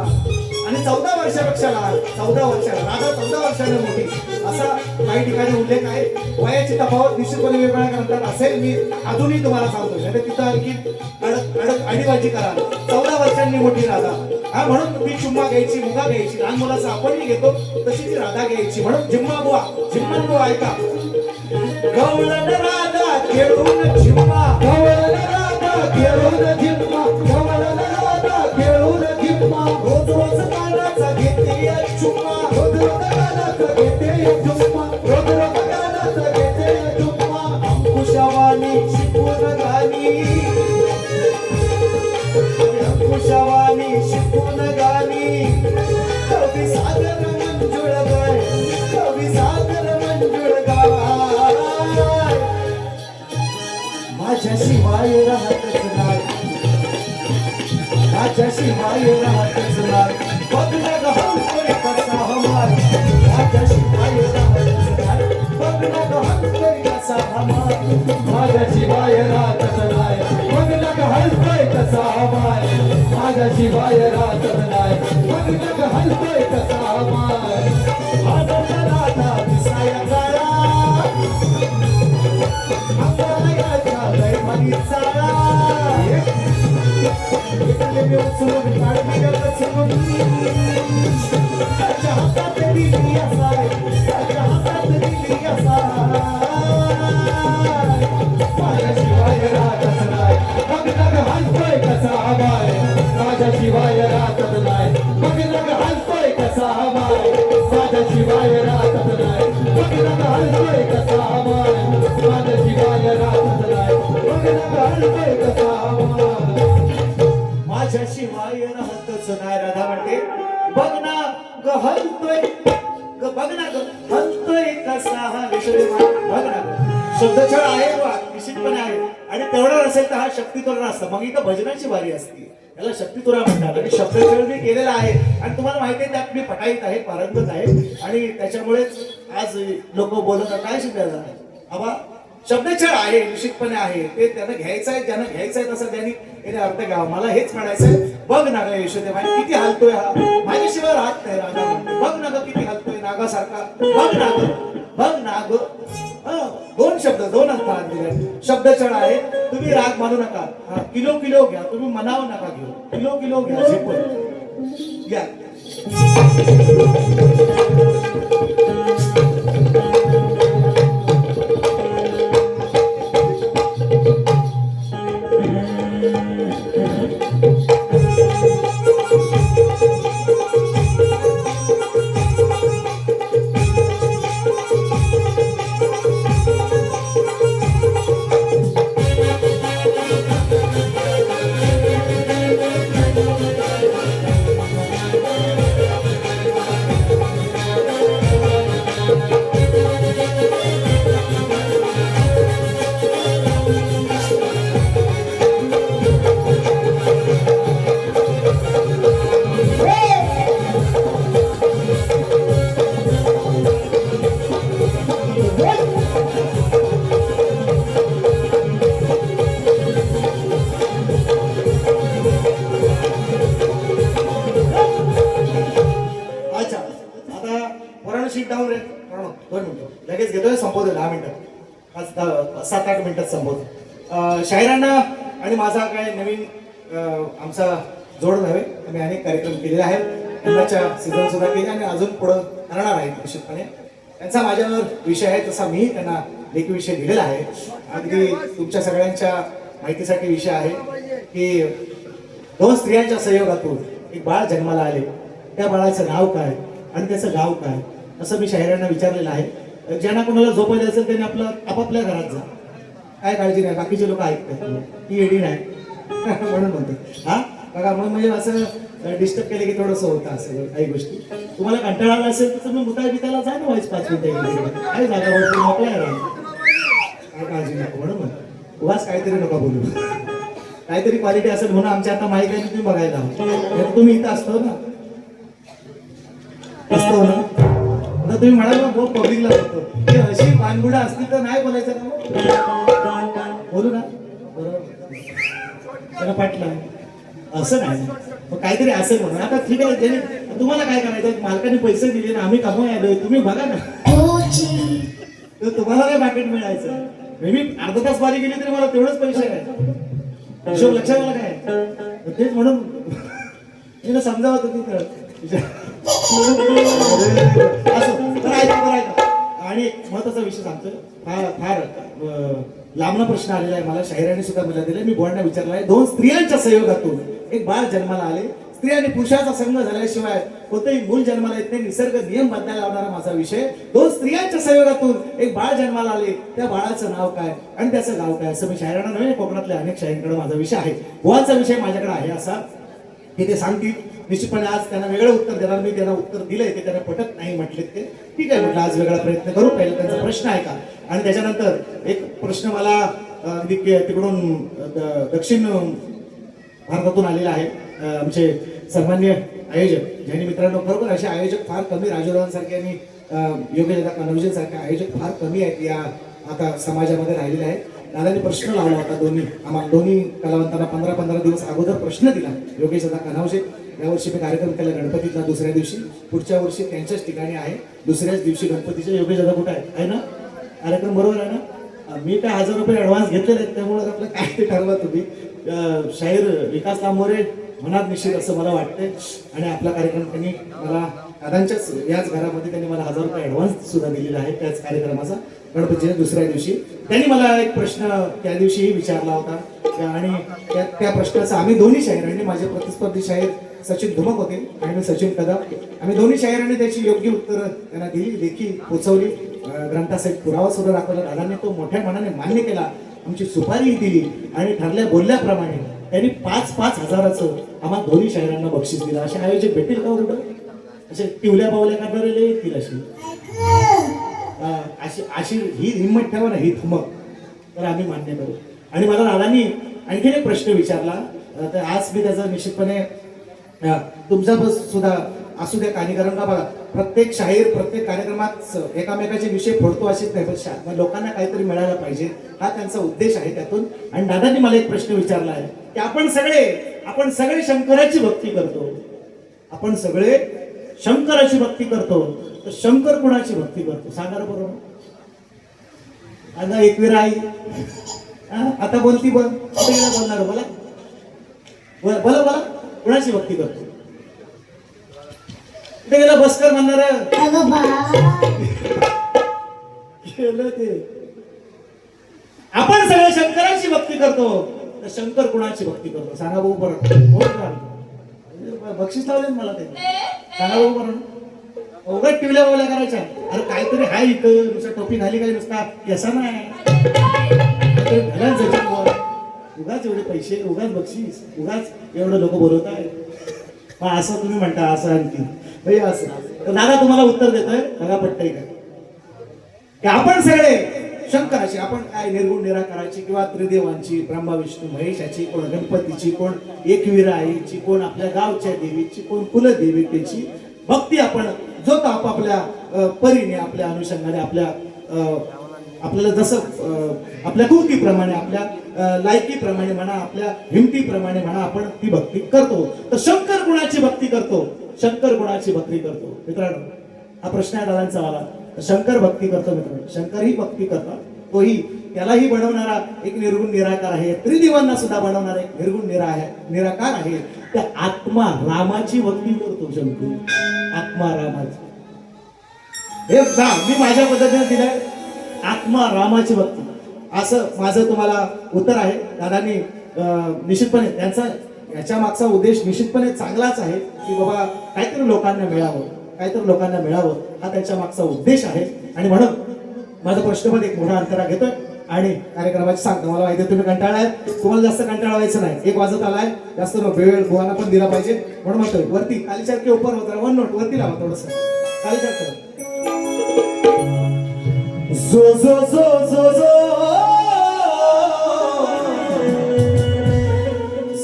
आणि 14 वर्षापेक्षा लहान 14 वर्षाला राधा 14 वर्षाने मोठी असा काही ठिकाणी उल्लेख आहे वयाची तफावत निश्चितपणे वेगवेगळ्या ग्रंथात असेल मी अजूनही तुम्हाला सांगतो नाही तिथं आणखी अडीबाजी करा 14 वर्षांनी मोठी राधा हा म्हणून ती चुम्मा घ्यायची मुगा घ्यायची लहान मुलाचा आपणही घेतो तशी ती राधा घ्यायची म्हणून जिम्मन बुवा ऐका गवळण राधा खेळून झिम्मा गवळण राधा खेळून झिम्मा गवळण राधा खेळून झिम्मा रोज कानाचा घेते चुम्मा रोज कानाचा घेते चुम्मा रोज कानाचा घेते चुम्मा अंकुशवाणी शिकून गाणी कवी सागर मंजुळ गळ कवी सागर माझ्याशिवाय राहतच नाही, माझ्याशिवाय राहतच नाही, बघ ना ग हलतोय कसा हमार, माझ्याशिवाय राहतच नाही, बघ ना ग हलतोय कसा हमार, माझ्याशिवाय राहतच नाही, मग लग हलतोय कसा हमार, माझ्याशिवाय राहतच नाही, मग लग हलतोय कसा हमार. आनंद राधा दिसाया काळा, अंगाला लय मनी चाळा, इकडे मी उचलून काढली गं चुकून, त्याच्या हातात दिली असाय, त्याच्या हातात दिली असाय. माझ्याशिवाय राहतच नाही, मग लग हलतोय कसा हमार, माझ्याशिवाय राहतच नाही, मग लग हलतोय कसा हमार, माझ्याशिवाय राहतच नाही, मग लग हलतोय कसा हमार, माझ्याशिवाय राहतच नाही, मग लग हलतोय कसा हमार. माझ्याशिवाय राहतच नाही. राधा म्हणते बघ ना ग हलतोय, बघ ना ग हलतोय कसा हा विषय, बघ ना शब्दछळ आहे वा निश्चितपणे आहे, आणि तेवढा असेल तर हा शक्तितुरा असतं. मग इथं भजनाची वारी असते, याला शक्तितुरा म्हणतात. आणि शब्दछळ मी केलेला आहे, आणि तुम्हाला माहिती आहे त्यात मी पटाईत आहे, पारंगत आहे, आणि त्याच्यामुळेच आज लोक बोलत काय शिकायला आहे आबा. शब्दछळ आहे, निश्चितपणे आहे, ते त्यानं घ्यायचं आहे, ज्यानं घ्यायचं आहे तसं त्यांनी त्याने अर्थ घ्यावा. मला हेच म्हणायचं आहे, बघ ना ग यशोदेवा किती हालतोय हा, माझ्याशिवाय राहत नाही. राधा म्हणते बघ ना ग किती हालतोय नागासारखा, बघ ना ग, बघ ना ग. दोन शब्द, दोन अर्थ आत दिले. शब्दछळ आहे, तुम्ही राग मानू नका. किलो किलो घ्या, तुम्ही मनाव नका घेऊ, किलो किलो घ्या, झेपून घ्या. लगेच घेतोय, संपवतोय 10 मिनिटात, 7-8 मिनिटात संपवतो. शाहिरांना आणि माझा काय नवीन आमचा जोड नव्हे, आम्ही अनेक कार्यक्रम केलेले आहेत, यंदाच्या सीझन सुद्धा केले आणि अजून पुढं करणार आहेत निश्चितपणे. त्यांचा माझ्यावर विषय आहे, तसा मी त्यांना लेखी विषय दिलेला आहे. अगदी तुमच्या सगळ्यांच्या माहितीसाठी विषय आहे की 2 स्त्रियांच्या संयोगातून एक बाळ जन्माला आले, त्या बाळाचं नाव काय आणि त्याचं गाव काय, असं मी शाहिरांना विचारलेलं आहे. ज्यांना कोणाला झोपायला असेल त्यांनी आपलं आपापल्या घरात जा, काय काळजी नाही, बाकीचे लोक ऐकतात, ही एडी नाही म्हणून म्हणतो. हा बघा, म्हणून म्हणजे असं डिस्टर्ब केलं की थोडंसं होतं असं काही गोष्टी. तुम्हाला कंटाळा आला असेल तर तुम्ही मुताय बितायला जा ना, व्हायच 5 मिनिटं काय जागा भरपूर मोकळ्या राहा, काय काळजी नको म्हणून म्हणतो. उगाच काहीतरी नका बोलू, काहीतरी क्वालिटी असेल म्हणून आमच्या आता माहिती आहे तुम्ही बघायला हवं. तुम्ही इथं असतो ना, असतो ना, आता तुम्ही म्हणाल ना बहुत पब्लिकला होतो, की अशी पानगुडा असती तर नाही बोलायचं ना, बोलू ना, बरोबर त्याला पाटला असं नाही, मग काहीतरी असेल म्हणून. आता ठीक आहे, ज्याने तुम्हाला काय करायचं, मालकाने पैसे दिले ना, आम्ही कमवाय आलोय, तुम्ही बघा ना, तर तुम्हाला काय पॅकेट मिळायचं. मी अर्धा तास बारी गेली तरी मला तेवढंच पैसे आहे, हिशोब लक्षात मला काय, तेच म्हणून तिला समजावं तुम्ही असं तर ऐका. आणि महत्वाचा विषय सांगतोय, फार लांबना प्रश्न आलेला आहे मला, शाहिराने सुद्धा मला दिलाय, मी बोलण्याला विचारला आहे. 2 स्त्रियांच्या संयोगातून एक बाळ जन्माला आले, स्त्री आणि पुरुषाचा संग झाल्याशिवाय कोणतेही मूल जन्माला येत नाही, निसर्ग नियम बदलायला लावणारा माझा विषय. 2 स्त्रियांच्या संयोगातून एक बाळ जन्माला आले, त्या बाळाचं नाव काय आणि त्याचं गाव काय, असं मी शाहिरांना नव्हे, कोकणातल्या अनेक शाहिरांकडे माझा विषय आहे. बुवांचा विषय माझ्याकडे आहे असा की ते सांगतील निश्चितपणे. आज त्यांना वेगळं उत्तर देणार, मी त्यांना उत्तर दिलंय ते त्यांना पटत नाही म्हटले, ते ठीक आहे म्हटलं, आज वेगळा प्रयत्न करू. पहिला त्यांचा प्रश्न आहे का, आणि त्याच्यानंतर एक प्रश्न मला अगदी तिकडून दक्षिण भारतातून आलेला आहे. आमचे सन्मान्य आयोजक ज्यांनी मित्रांनो खरोखर असे आयोजक फार कमी, राजूरावांसारखे आणि योगेश दादा सारखे आयोजक फार कमी आहेत या आता समाजामध्ये राहिलेले आहेत. दादांनी प्रश्न लावला होता आम्हाला दोन्ही कलावंतांना 15-15 दिवस अगोदर प्रश्न दिला. योगेश दादा कनवजे यावर्षी मी कार्यक्रम केला गणपतीचा दुसऱ्या दिवशी, पुढच्या वर्षी त्यांच्याच ठिकाणी आहे दुसऱ्याच दिवशी गणपतीचे. योगेश दादा कुठे आहे ना? कार्यक्रम बरोबर आहे ना? मी काय 1000 रुपये ॲडव्हान्स घेतलेले आहेत त्यामुळे आपलं काय ते ठरवा तुम्ही. शाहीर विकास लांबोरे मनात निश्चित असं मला वाटतंय आणि आपला कार्यक्रम त्यांनी मला दादांच्याच याच घरामध्ये त्यांनी मला 1000 रुपये ॲडव्हान्स सुद्धा दिलेला आहे त्याच कार्यक्रमाचा गणपतीच्या दुसऱ्या दिवशी. त्यांनी मला एक प्रश्न त्या दिवशीही विचारला होता आणि त्या प्रश्नाचा आम्ही दोन्ही शाहिरांनी, माझे प्रतिस्पर्धी शाहीर सचिन धुमक होते आणि मी सचिन कदम, आम्ही दोन्ही शाहिरांनी त्याची योग्य उत्तरं त्यांना दिली, लेखी पोचवली, ग्रंथासहित पुरावा सुद्धा दाखवला. दादांनी तो मोठ्या मनाने मान्य केला, आमची सुपारीही दिली आणि ठरल्या बोलल्याप्रमाणे त्यांनी 5-5 हजाराचं आम्हा दोन्ही शाहिरांना बक्षीस दिलं. असे आयोजक भेटतील का कुठं? असे टिवल्या बावल्या काढणारे येतील अशी अशी ही हिंमत ठेवा ना, ही थुमक, तर आम्ही मान्य करू. आणि मला दादांनी आणखीन एक प्रश्न विचारला, तर आज मी त्याचा निश्चितपणे तुमचा सुद्धा असू द्या काही, कारण का बघा प्रत्येक शाहीर प्रत्येक कार्यक्रमात एकामेकाचे विषय फोडतो अशीच नाही, पण लोकांना काहीतरी मिळायला पाहिजे हा त्यांचा उद्देश आहे त्यातून. आणि दादांनी मला एक प्रश्न विचारला आहे की आपण सगळे शंकराची भक्ती करतो, आपण सगळे शंकराची भक्ती करतो, तर शंकर कुणाची भक्ती करतो सांगा बरोबर? आता एकवीर आई आता बोलती बोलणार बोला बोला बोला कुणाची भक्ती करतो? ते गेला बसकर म्हणणार केलं ते. आपण सगळे शंकराची भक्ती करतो, तर शंकर कुणाची भक्ती करतो सांगा भाऊ बरं? बक्षीस लावले मला ते सांगा भाऊ बरं. उगाच टिवल्या बोल्या करायच्या. अरे काहीतरी हाय इथं, नुसतं टोपी घाली काय नुसता केसा नाही, उगाच एवढे पैसे, उगाच बक्षीस, उगाच एवढं लोक बोलवत आहे. असं तुम्ही म्हणता असं आणखी भाई असं. तर दादा तुम्हाला उत्तर देतोय, बघा पटतंय का की आपण सगळे शंकराची, आपण काय निर्गुण निराकाराची किंवा त्रिदेवांची, ब्रह्मा विष्णू महेशाची, कोण गणपतीची, कोण एकविरा आईची, कोण आपल्या गावच्या देवीची, कोण कुलदेवतेची भक्ती आपण जो तो आपापल्या परीने, आपल्या अनुषंगाने, आपल्याला जसं आपल्या कृतीप्रमाणे, आपल्या लायकीप्रमाणे म्हणा, आपल्या हिमतीप्रमाणे म्हणा, आपण ती भक्ती करतो. तर शंकर कुणाची भक्ती करतो? शंकर कुणाची भक्ती करतो मित्रांनो? हा प्रश्न आहे दादांचा मला. शंकर भक्ती करतो मित्रांनो, शंकर ही भक्ती करतात, तोही त्यालाही बनवणारा एक निर्गुण निराकार आहे, त्रिदेवांना सुद्धा बनवणारा एक निर्गुण निराकार आहे. त्या आत्मा रामाची भक्ती करतो शंकर, आत्मा रामाची. हे मी माझ्या पद्धतीने दिलंय, आत्मा रामाची भक्ती, असं माझं तुम्हाला उत्तर आहे. दादांनी निश्चितपणे त्यांचा याच्या मागचा उद्देश निश्चितपणे चांगलाच आहे की बाबा काहीतरी लोकांना मिळावं, हा त्याच्या मागचा उद्देश आहे. आणि म्हणून माझा प्रश्नपद एक मोठा अंतरा घेतोय आणि कार्यक्रमाची सांगतो. मला माहिती तुम्ही कंटाळाय, तुम्हाला जास्त कंटाळवायचं नाही, 1 वाजत आलाय, जास्त वेळ गोवाना पण दिला पाहिजे म्हणून म्हणतोय वरती कालीचार के ऊपर होता 1 नोट वरती लावा थोडस कालीचार करा. जो जो जो जो जो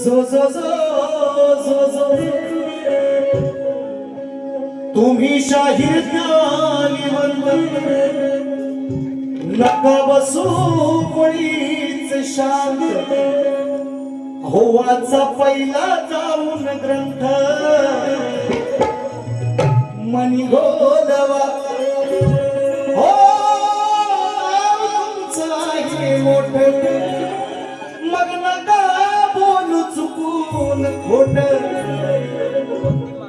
जो जो जो जो जो तुम्ही शाहीर नका बसू कोणीच शांत, हो वाचा पहिला जाऊन ग्रंथ, मनी गोलवा हो तुमचं आहे मोठं, मग नका बोलू चुकून खोट,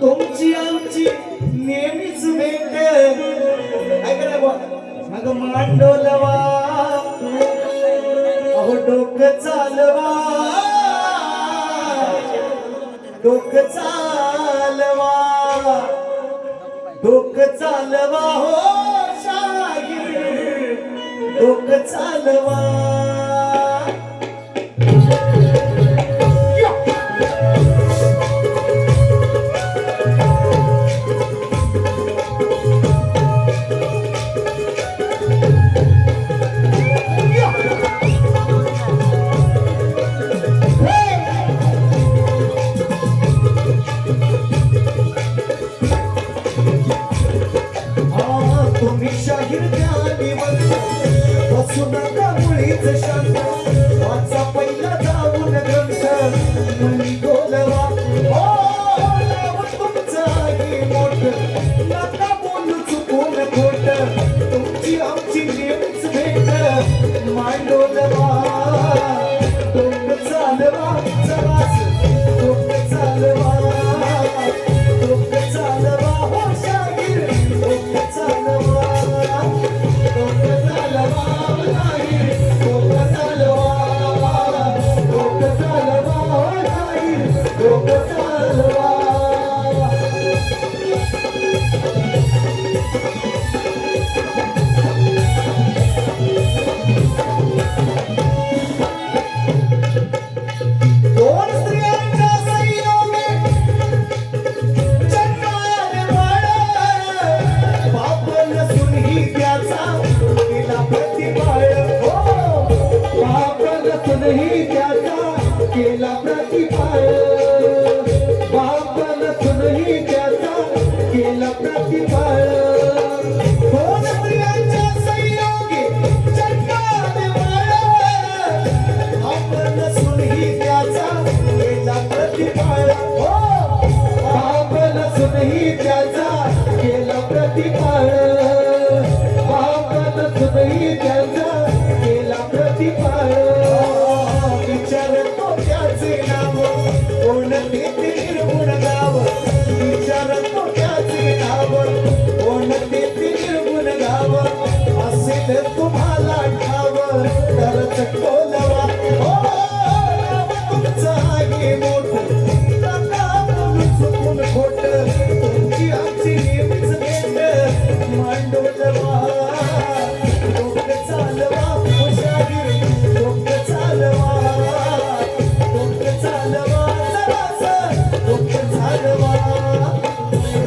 तुमची आमची नेहमीच भेट, ऐकलं बा मग मांडोलवा अहो डोकं चालवा, डोकं चालवा, डोकं चालवा हो शाहीर, डोकं चालवा. बसू नका मुळीच शांत वाचा पहिला जाऊन ग्रंथ मुली बोलवा नाव तुमचं आहे मोठ नका बोलू चुकून खोट तुमची आमची नेमच भेट मांडोलवा डोक चालवा जरास डोक चालवा डोक चालवा हो शाहीर डोक चालवा डोक चालवा शाहीर डोक चालवा डोक चालवा हो शाहीर डोक चालवा दोन स्त्रियांच्या संयोगे जन्माले बाळ बाप नसून ही त्याचा तिला प्रतिबाळ हो बाप नसून ही त्याचा केला प्रतिबाळ बाप नसून ही त्याचा केला प्रतिबाळ दोन स्त्रियांच्या संयोगे जन्माले बाळ आपण सुनही त्याचा केला प्रतिफळ आपण सुनही त्याचा केला प्रतिफळ आपण सुनही त्याचा केला प्रतिफळ विचारतो त्याचे नाव कोणते ते निर्गुण गाव विचारतो त्याचे नाव कोणते ते निर्गुण गाव असेल तुम्हाला ठाव तर चटोलवा नाव तुमचं आहे मोठ नका बोलू चुकून खोट तुमची आमची नेहमीच भेट मांडोलवा डोक चालवा हो शाहीर डोक चालवा डोक चालवा जरासं डोक चालवा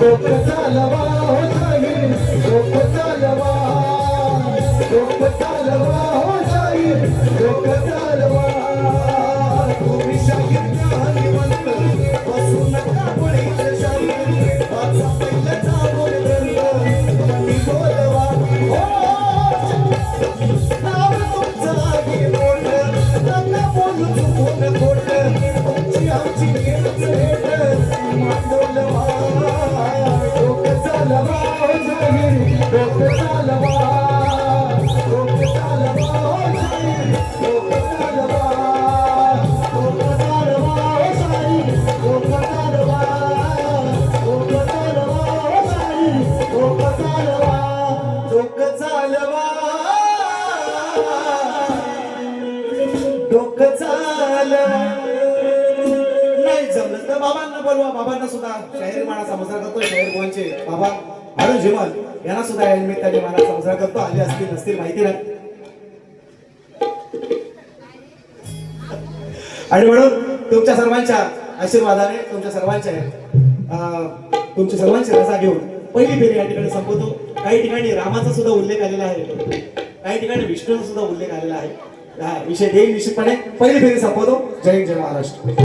डोक चालवा हो शाहीर डोक चालवा डोक चालवा हो शाहीर डोक चालवा तुम्ही शाहीर कहाणीवंत बसू नका मुळीच शाहीर वाचा पहिला जाऊन ग्रंथ तुम्ही बोलवा नाव तुमचं आहे मोठ नका बोलू चुकून खोट तुमची आमची नेमच भेट मांडोलवा डोक चालवा हो शाहीर डोक चालवा डोक चालवा हो शाहीर डोक चालवा डोक चालवा हो शाहीर डोक चालवा डोक चालवा हो शाहीर डोक चालवा डोक चालवा डोक चालवा नाही जमलं तर बाबांना बोलवा बाबांना सुद्धा शाहीर माना संसार करतो शाहीर गोवांचे बाबा अरुण जिमल यांना सुद्धा या निमित्ताने माना संसार करतो आले असतील नसतील माहिती नाही आणि म्हणून तुमच्या सर्वांच्या आशीर्वादाने तुमच्या सर्वांची रजा घेऊन पहिली फेरी या ठिकाणी संपवतो काही ठिकाणी रामाचा सुद्धा उल्लेख आलेला आहे काही ठिकाणी विष्णूचा सुद्धा उल्लेख आलेला आहे हा विषय देईल निश्चितपणे पहिली फेरी संपवतो जय हिंद जय महाराष्ट्र